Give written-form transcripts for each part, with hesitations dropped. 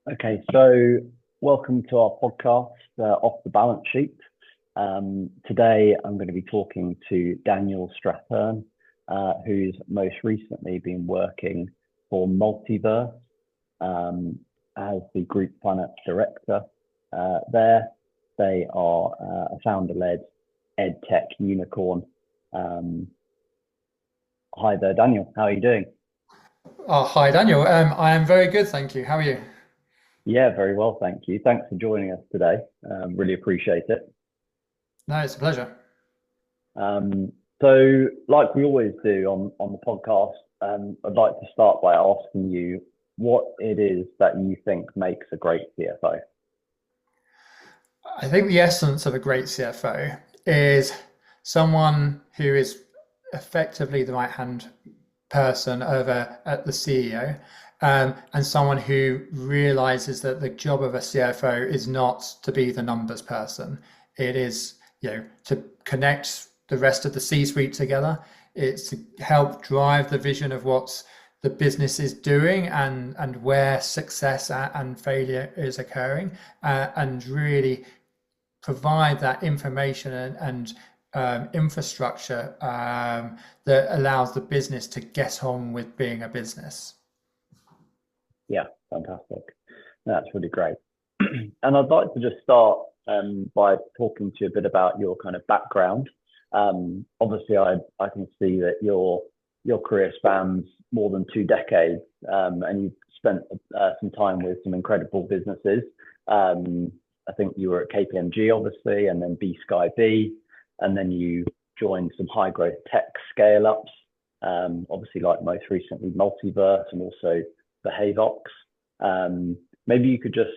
Okay, so welcome to our podcast, Off the Balance Sheet. Today, I'm going to be talking to Daniel Strater, who's most recently been working for Multiverse as the Group Finance Director there. They are a founder-led EdTech unicorn. Hi there, Daniel. How are you doing? Oh, hi, Daniel. I am very good, thank you. How are you? Yeah, very well, thank you. Thanks for joining us today. Really appreciate it. No, it's a pleasure. So, like we always do on the podcast, I'd like to start by asking you what it is that you think makes a great CFO. I think the essence of a great CFO is someone who is effectively the right-hand person over at the CEO, and someone who realizes that the job of a CFO is not to be the numbers person. It is, to connect the rest of the C-suite together. It's to help drive the vision of what the business is doing and where success and failure is occurring, and really provide that information and infrastructure that allows the business to get on with being a business. Yeah, fantastic. That's really great. And I'd like to just start by talking to you a bit about your kind of background. Obviously, I can see that your career spans more than 2 decades, and you've spent some time with some incredible businesses. I think you were at KPMG, obviously, and then B Sky B, and then you joined some high growth tech scale ups, obviously, like most recently Multiverse and also Behavox. Maybe you could just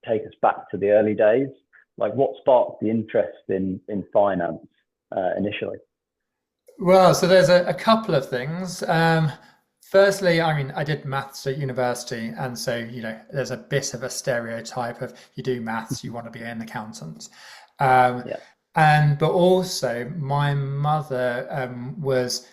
take us back to the early days. Like, what sparked the interest in finance initially? Well, so there's a couple of things. Firstly, I mean, I did maths at university, and so there's a bit of a stereotype of you do maths, you want to be an accountant. Um, Yeah. but also, my mother was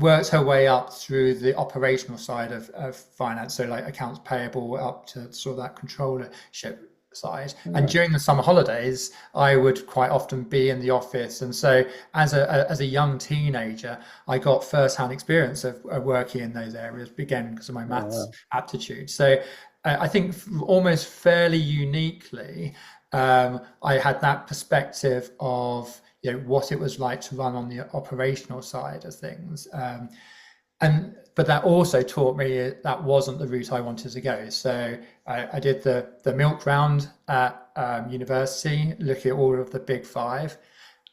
worked her way up through the operational side of finance, so like accounts payable up to sort of that controllership side. And Oh, during the summer holidays, I would quite often be in the office, and so as a young teenager, I got first-hand experience of working in those areas, again because of my oh, maths wow. aptitude. So I think almost fairly uniquely, I had that perspective of what it was like to run on the operational side of things. And but that also taught me that wasn't the route I wanted to go. So I did the milk round at university, looking at all of the big five,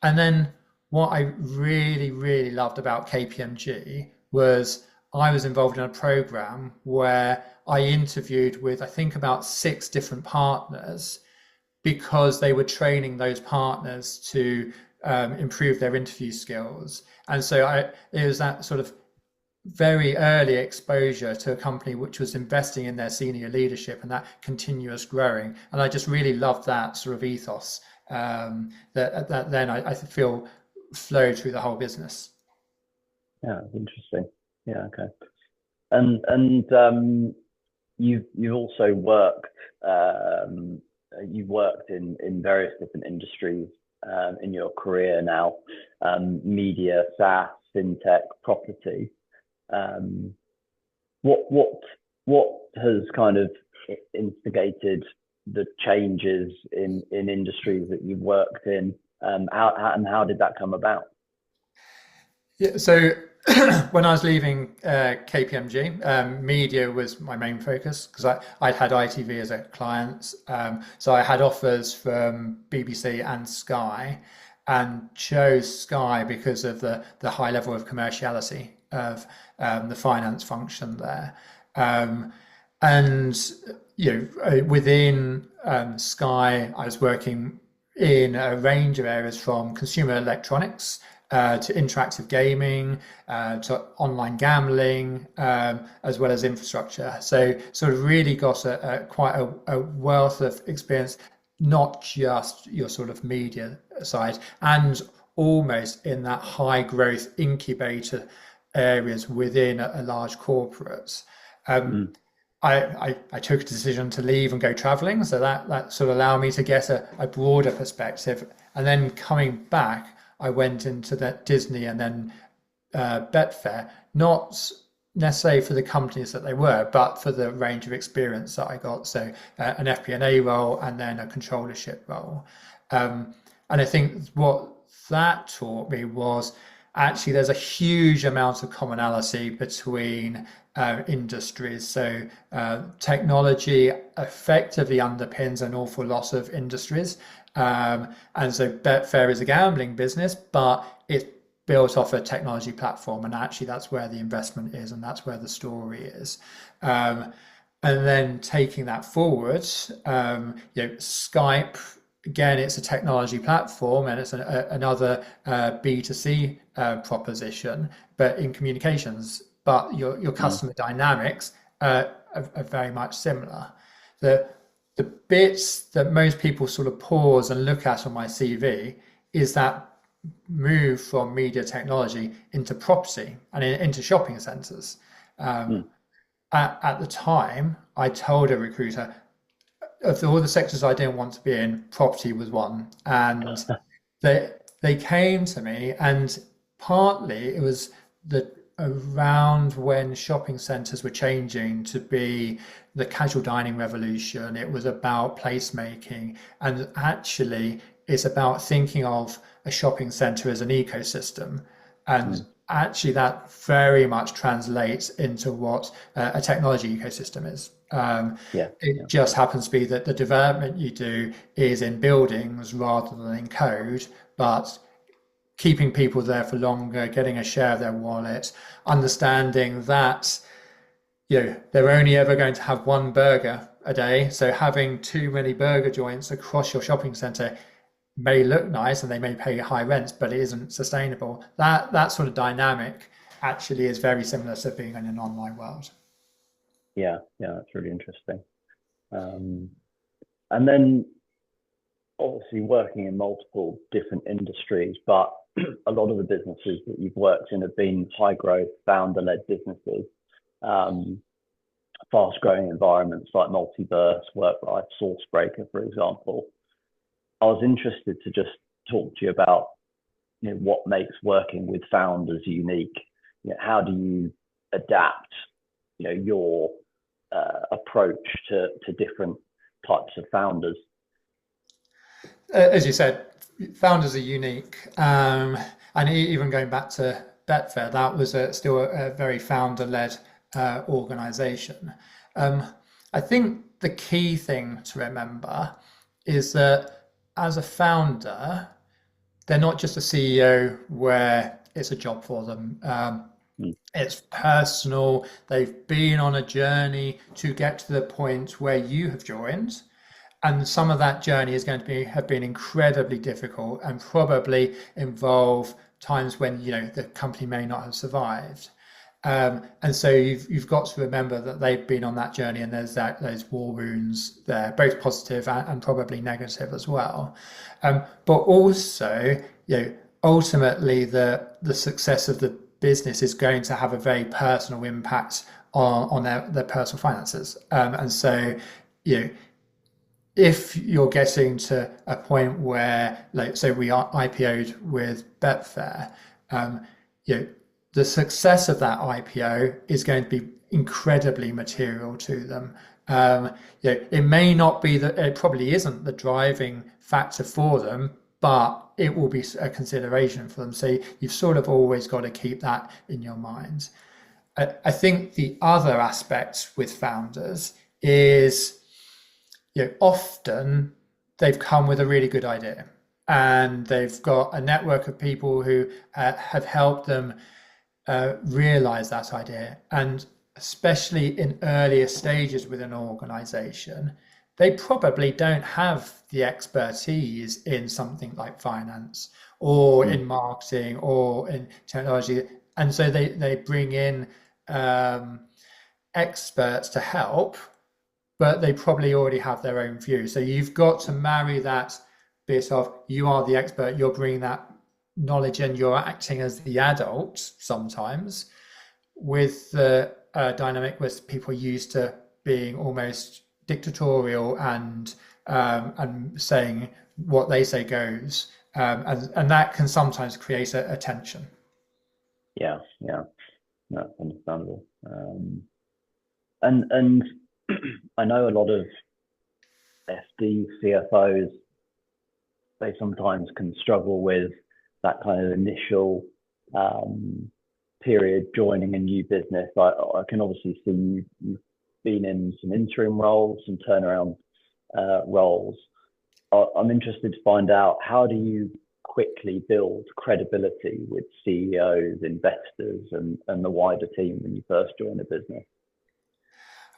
and then what I really really loved about KPMG was I was involved in a program where I interviewed with I think about six different partners because they were training those partners to improve their interview skills. And so it was that sort of very early exposure to a company which was investing in their senior leadership and that continuous growing. And I just really loved that sort of ethos that then I feel flowed through the whole business. Yeah, interesting. Yeah, okay. And you've also worked you've worked in various different industries in your career now, media, SaaS, fintech, property. Um, what what has kind of instigated the changes in industries that you've worked in? How did that come about? Yeah, so when I was leaving KPMG, media was my main focus because I'd had ITV as a client. So I had offers from BBC and Sky and chose Sky because of the high level of commerciality of the finance function there. Um, and within Sky, I was working in a range of areas from consumer electronics to interactive gaming, to online gambling, as well as infrastructure. So sort of really got quite a wealth of experience, not just your sort of media side, and almost in that high growth incubator areas within a large corporate. Um, Mm. I took a decision to leave and go traveling. So that sort of allowed me to get a broader perspective. And then coming back, I went into that Disney and then Betfair, not necessarily for the companies that they were, but for the range of experience that I got. So an fp&a role and then a controllership role. And I think what that taught me was actually there's a huge amount of commonality between industries. So technology effectively underpins an awful lot of industries. And so Betfair is a gambling business, but it's built off a technology platform. And actually that's where the investment is and that's where the story is. And then taking that forward, Skype, again, it's a technology platform and it's another B2C proposition, but in communications. But your customer dynamics are very much similar. The bits that most people sort of pause and look at on my CV is that move from media technology into property and into shopping centres. At the time, I told a recruiter, of all the sectors I didn't want to be in, property was one. And they came to me, and partly it was around when shopping centres were changing to be the casual dining revolution. It was about placemaking, and actually it's about thinking of a shopping centre as an ecosystem. And actually that very much translates into what a technology ecosystem is. It just happens to be that the development you do is in buildings rather than in code, but keeping people there for longer, getting a share of their wallet, understanding that they're only ever going to have one burger a day. So having too many burger joints across your shopping centre may look nice and they may pay high rents, but it isn't sustainable. That sort of dynamic actually is very similar to being in an online world. Yeah, that's really interesting. And then obviously working in multiple different industries, but a lot of the businesses that you've worked in have been high growth, founder-led businesses, fast growing environments like Multiverse, WorkLife, SourceBreaker, for example. I was interested to just talk to you about what makes working with founders unique. How do you adapt your approach to different types of founders? As you said, founders are unique, and even going back to Betfair, that was still a very founder-led organization. I think the key thing to remember is that as a founder, they're not just a CEO where it's a job for them. It's personal. They've been on a journey to get to the point where you have joined. And some of that journey is going to have been incredibly difficult and probably involve times when the company may not have survived. And so you've got to remember that they've been on that journey, and there's those war wounds there, both positive and probably negative as well. But also, ultimately the success of the business is going to have a very personal impact on their personal finances. And so, if you're getting to a point where, say we are IPO'd with Betfair, the success of that IPO is going to be incredibly material to them. It may not be it probably isn't the driving factor for them, but it will be a consideration for them. So you've sort of always got to keep that in your mind. I think the other aspect with founders is, often they've come with a really good idea and they've got a network of people who have helped them realize that idea. And especially in earlier stages within an organization, they probably don't have the expertise in something like finance or in marketing or in technology. And so they bring in experts to help, but they probably already have their own view. So you've got to marry that bit of, you are the expert, you're bringing that knowledge and you're acting as the adult sometimes, with the dynamic where people are used to being almost dictatorial and saying what they say goes, and that can sometimes create a tension. Yeah, that's understandable. And I know a lot of FD CFOs, they sometimes can struggle with that kind of initial period joining a new business. I can obviously see you've been in some interim roles, some turnaround roles. I'm interested to find out, how do you quickly build credibility with CEOs, investors, and the wider team when you first join a business?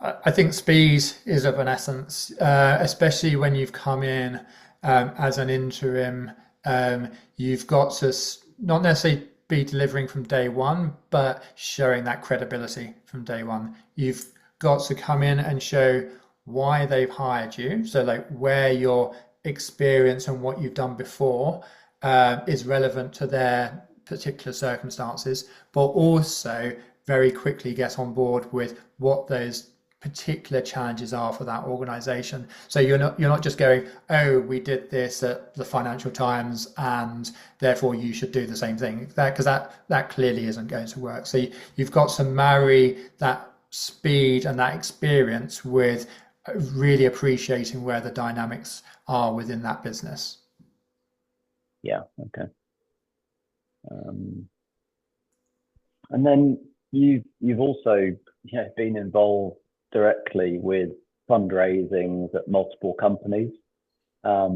I think speed is of an essence, especially when you've come in as an interim. You've got to not necessarily be delivering from day one, but showing that credibility from day one. You've got to come in and show why they've hired you. So like where your experience and what you've done before is relevant to their particular circumstances, but also very quickly get on board with what those particular challenges are for that organization. So you're not just going, oh, we did this at the Financial Times and therefore you should do the same thing, because that clearly isn't going to work. So you've got to marry that speed and that experience with really appreciating where the dynamics are within that business. Yeah, okay. And then you've also been involved directly with fundraising at multiple companies. How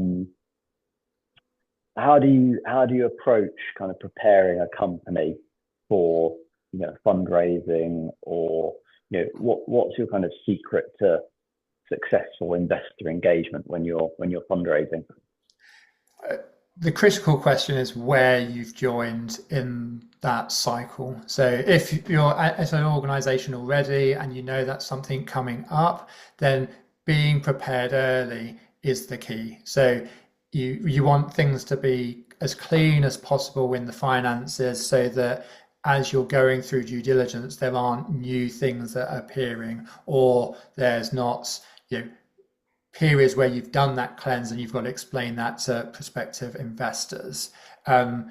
do you approach kind of preparing a company for fundraising, or what's your kind of secret to successful investor engagement when you're fundraising? The critical question is where you've joined in that cycle. So if you're at an organization already and you know that's something coming up, then being prepared early is the key. So you want things to be as clean as possible in the finances, so that as you're going through due diligence, there aren't new things that are appearing, or there's not periods where you've done that cleanse and you've got to explain that to prospective investors. And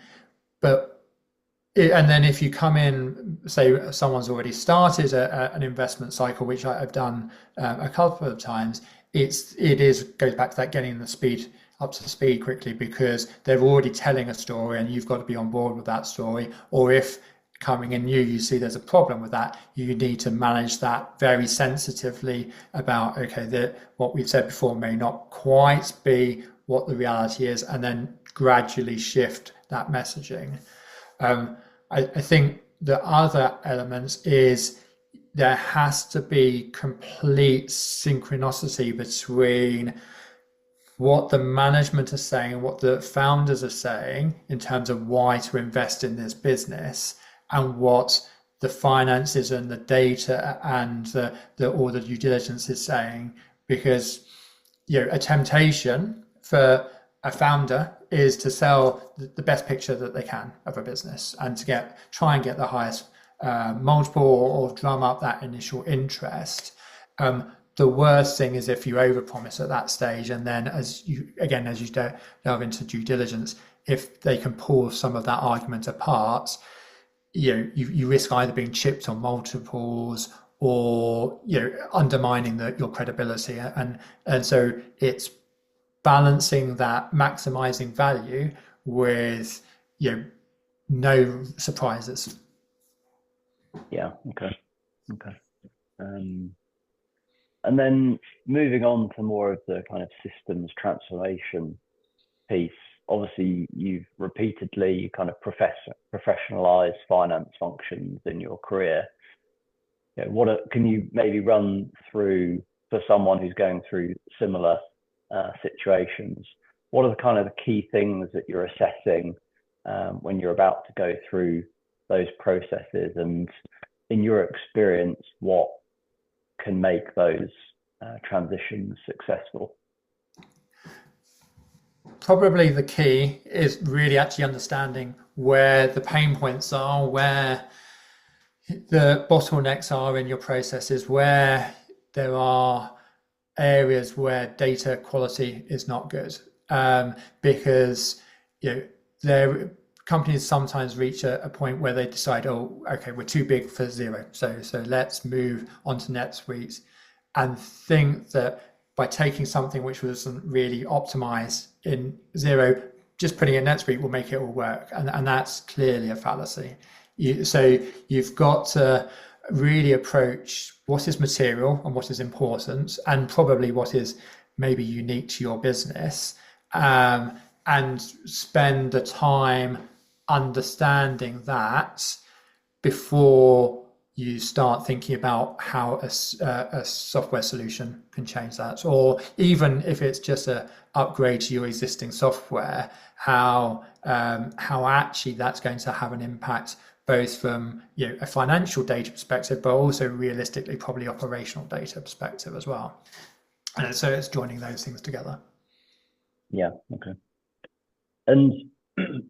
then if you come in, say someone's already started an investment cycle, which I've done a couple of times, it goes back to that getting up to speed quickly, because they're already telling a story and you've got to be on board with that story. Or if coming in new, you see there's a problem with that, you need to manage that very sensitively about, okay, what we've said before may not quite be what the reality is, and then gradually shift that messaging. I think the other elements is there has to be complete synchronicity between what the management are saying and what the founders are saying in terms of why to invest in this business, and what the finances and the data and all the due diligence is saying. Because a temptation for a founder is to sell the best picture that they can of a business and to try and get the highest multiple, or drum up that initial interest. The worst thing is if you overpromise at that stage, and then as you delve into due diligence, if they can pull some of that argument apart, you risk either being chipped on multiples or undermining your credibility. And so it's balancing that, maximizing value with no surprises. Yeah, okay. And then moving on to more of the kind of systems transformation piece, obviously you've repeatedly kind of professionalized finance functions in your career. Can you maybe run through, for someone who's going through similar situations, what are the kind of the key things that you're assessing when you're about to go through those processes, and in your experience, what can make those transitions successful? Probably the key is really actually understanding where the pain points are, where the bottlenecks are in your processes, where there are areas where data quality is not good, because their companies sometimes reach a point where they decide, oh, okay, we're too big for Xero, so let's move onto NetSuite, and think that by taking something which wasn't really optimized in Xero, just putting it in NetSuite will make it all work, and that's clearly a fallacy. So you've got to really approach what is material and what is important, and probably what is maybe unique to your business, and spend the time understanding that before you start thinking about how a software solution can change that, or even if it's just a upgrade to your existing software, how actually that's going to have an impact, both from a financial data perspective, but also realistically probably operational data perspective as well. And so it's joining those things together. Yeah. Okay. And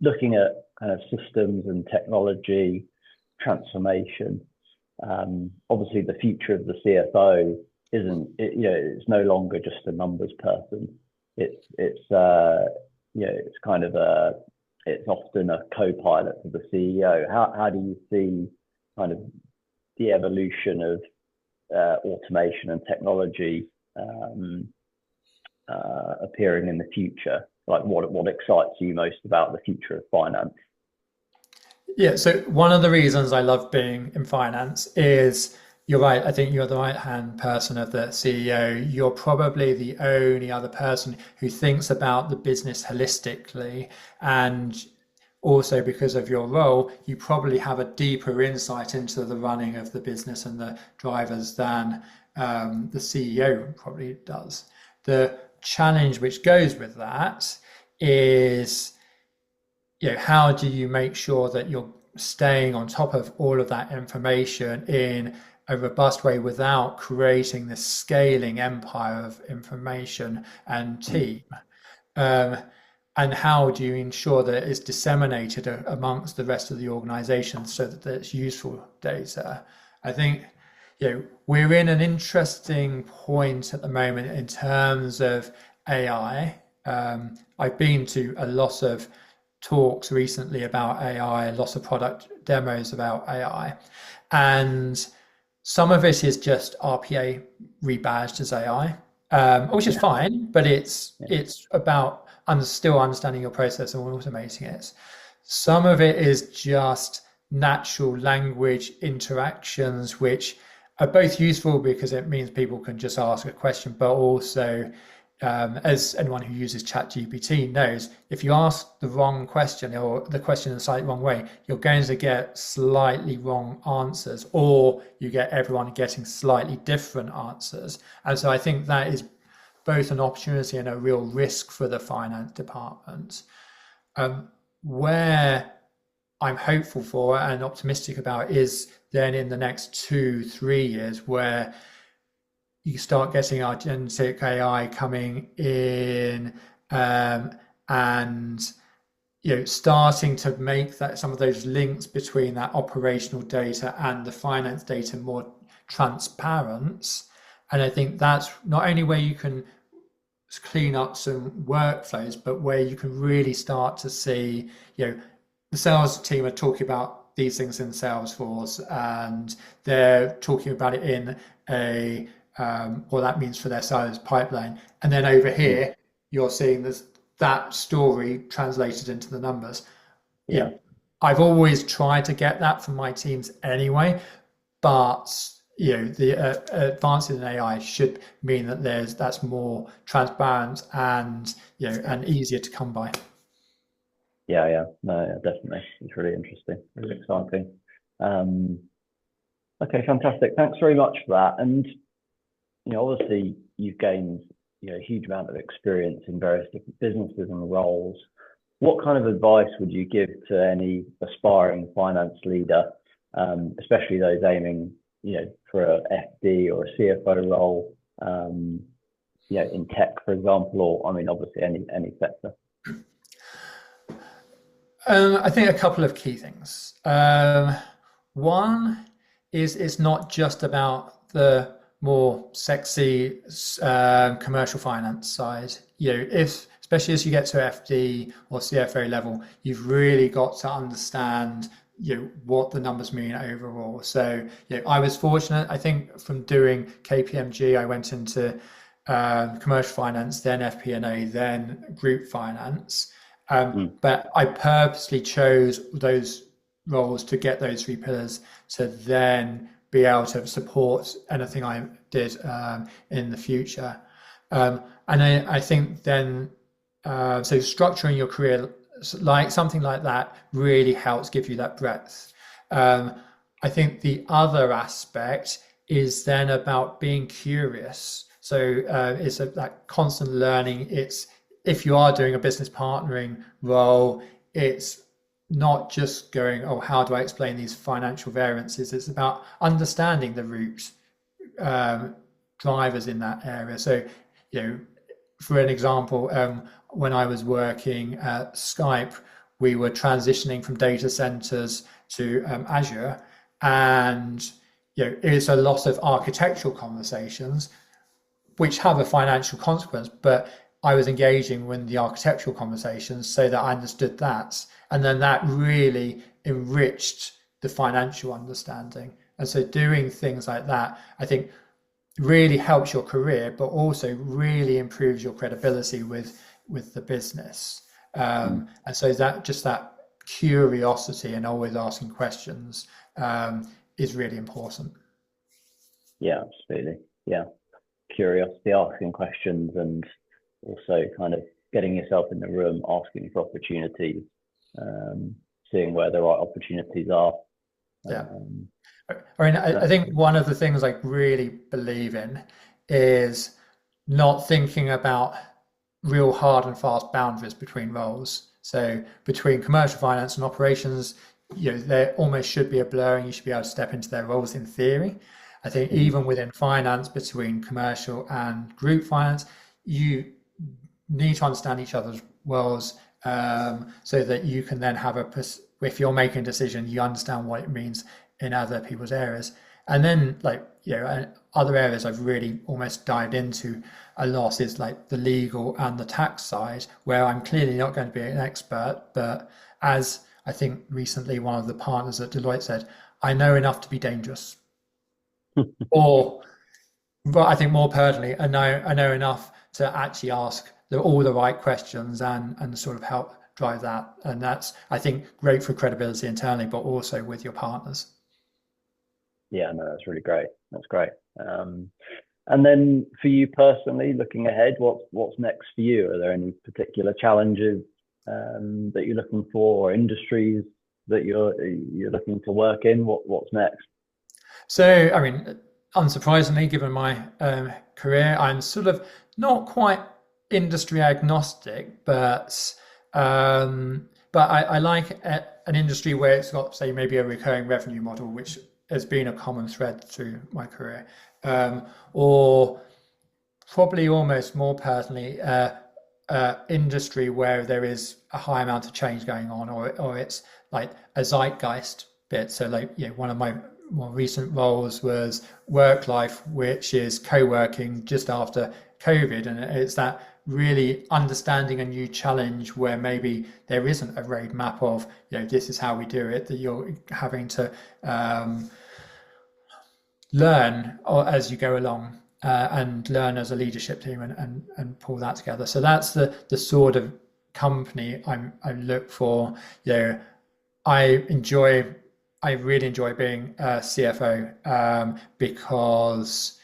looking at kind of systems and technology transformation, obviously the future of the CFO it's no longer just a numbers person. It's kind of it's often a co-pilot for the CEO. How do you see kind of the evolution of automation and technology appearing in the future? Like what excites you most about the future of finance? Yeah, so one of the reasons I love being in finance is, you're right, I think you're the right-hand person of the CEO. You're probably the only other person who thinks about the business holistically, and also because of your role, you probably have a deeper insight into the running of the business and the drivers than the CEO probably does. The challenge which goes with that is, how do you make sure that you're staying on top of all of that information in a robust way without creating this scaling empire of information and team? And how do you ensure that it's disseminated amongst the rest of the organization so that it's useful data? I think we're in an interesting point at the moment in terms of AI. I've been to a lot of talks recently about AI, lots of product demos about AI, and some of it is just RPA rebadged as AI, which is fine, but it's about still understanding your process and automating it. Some of it is just natural language interactions, which are both useful because it means people can just ask a question, but also, as anyone who uses ChatGPT knows, if you ask the wrong question or the question in a slightly wrong way, you're going to get slightly wrong answers, or you get everyone getting slightly different answers. And so I think that is both an opportunity and a real risk for the finance department. Where I'm hopeful for and optimistic about is then in the next 2-3 years, where you start getting agentic AI coming in, and starting to make some of those links between that operational data and the finance data more transparent. And I think that's not only where you can clean up some workflows, but where you can really start to see, the sales team are talking about these things in Salesforce, and they're talking about it in what that means for their sales pipeline. And then over here, you're seeing that story translated into the numbers. Yeah. I've always tried to get that from my teams anyway, but the advances in AI should mean that that's more transparent and and easier to come by. Yeah. No, definitely. It's really interesting, really exciting. Okay, fantastic. Thanks very much for that. And obviously you've gained a huge amount of experience in various different businesses and roles. What kind of advice would you give to any aspiring finance leader, especially those aiming for a FD or a CFO role, in tech, for example, or obviously any sector? I think a couple of key things. One is it's not just about the more sexy commercial finance side. If especially as you get to FD or CFO level, you've really got to understand what the numbers mean overall. So I was fortunate, I think, from doing KPMG, I went into commercial finance, then fp&a, then group finance. But I purposely chose those roles to get those three pillars to then be able to support anything I did in the future. And I think then, so structuring your career like something like that really helps give you that breadth. I think the other aspect is then about being curious. So it's that constant learning. It's if you are doing a business partnering role, it's not just going, oh, how do I explain these financial variances? It's about understanding the root drivers in that area. So, for an example, when I was working at Skype, we were transitioning from data centers to Azure, and it's a lot of architectural conversations which have a financial consequence, but I was engaging in the architectural conversations so that I understood that. And then that really enriched the financial understanding. And so doing things like that, I think, really helps your career, but also really improves your credibility with the business. And so that curiosity and always asking questions is really important. Yeah, absolutely. Yeah. Curiosity, asking questions, and also kind of getting yourself in the room, asking for opportunities, seeing where the right opportunities are. Yeah. I think one of the things I really believe in is not thinking about real hard and fast boundaries between roles. So between commercial finance and operations, there almost should be a blurring. You should be able to step into their roles in theory. I think even within finance, between commercial and group finance, you need to understand each other's roles so that you can then have if you're making a decision, you understand what it means in other people's areas. And then other areas I've really almost dived into a lot is like the legal and the tax side, where I'm clearly not going to be an expert, but as I think recently one of the partners at Deloitte said, I know enough to be dangerous. But I think more pertinently, I know enough to actually ask all the right questions and sort of help drive that. And that's, I think, great for credibility internally, but also with your partners. Yeah, no, that's really great. That's great. And then for you personally, looking ahead, what's next for you? Are there any particular challenges that you're looking for, or industries that you're looking to work in? What's next? So, I mean, unsurprisingly, given my career, I'm sort of not quite industry agnostic, but I like an industry where it's got, say, maybe a recurring revenue model, which has been a common thread through my career, or probably almost more personally, industry where there is a high amount of change going on, or it's like a zeitgeist bit. So like, one of my more recent roles was WorkLife, which is co-working just after COVID. And it's that really understanding a new challenge where maybe there isn't a roadmap of, this is how we do it, that you're having to learn as you go along and learn as a leadership team and pull that together. So that's the sort of company I look for. I really enjoy being a CFO because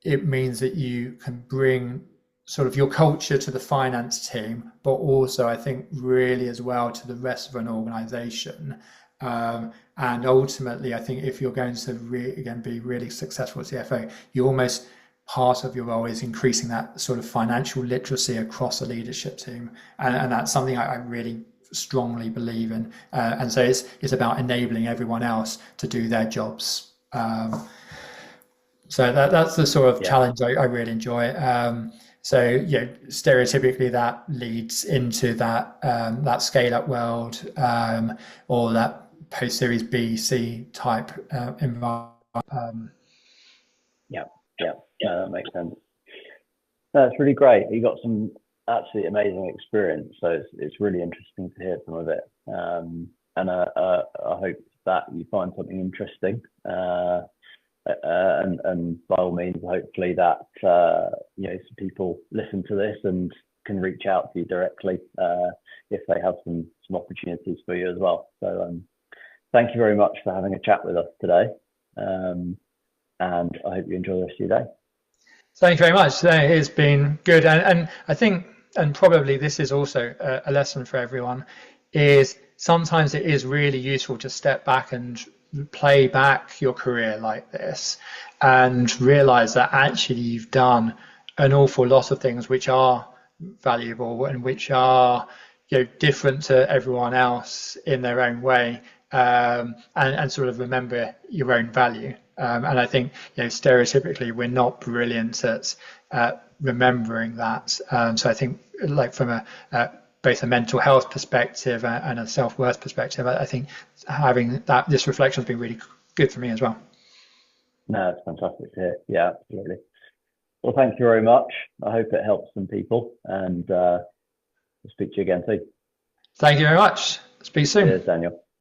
it means that you can bring sort of your culture to the finance team, but also I think really as well to the rest of an organization. And ultimately, I think if you're going to be really successful at CFO, you almost part of your role is increasing that sort of financial literacy across a leadership team. And that's something I really strongly believe in. And so it's about enabling everyone else to do their jobs. So that's the sort of challenge I really enjoy. So stereotypically that leads into that scale up world, or that post Series B, C type environment. Yeah, no, that makes sense. That's really great. You got some absolutely amazing experience, so it's really interesting to hear some of it. And I hope that you find something interesting. And by all means, hopefully that some people listen to this and can reach out to you directly if they have some opportunities for you as well. So thank you very much for having a chat with us today, and I hope you enjoy the rest of your day. Thank you very much. It's been good, and I think, and probably this is also a lesson for everyone, is sometimes it is really useful to step back and play back your career like this and realize that actually you've done an awful lot of things which are valuable and which are different to everyone else in their own way, and sort of remember your own value. And I think stereotypically we're not brilliant at remembering that. So I think, like, from both a mental health perspective and a self-worth perspective, I think having this reflection has been really good for me as well. No, it's fantastic to hear. Yeah, absolutely. Well, thank you very much. I hope it helps some people, and we'll speak to you again soon. Thank you very much. Speak soon. Cheers, Daniel.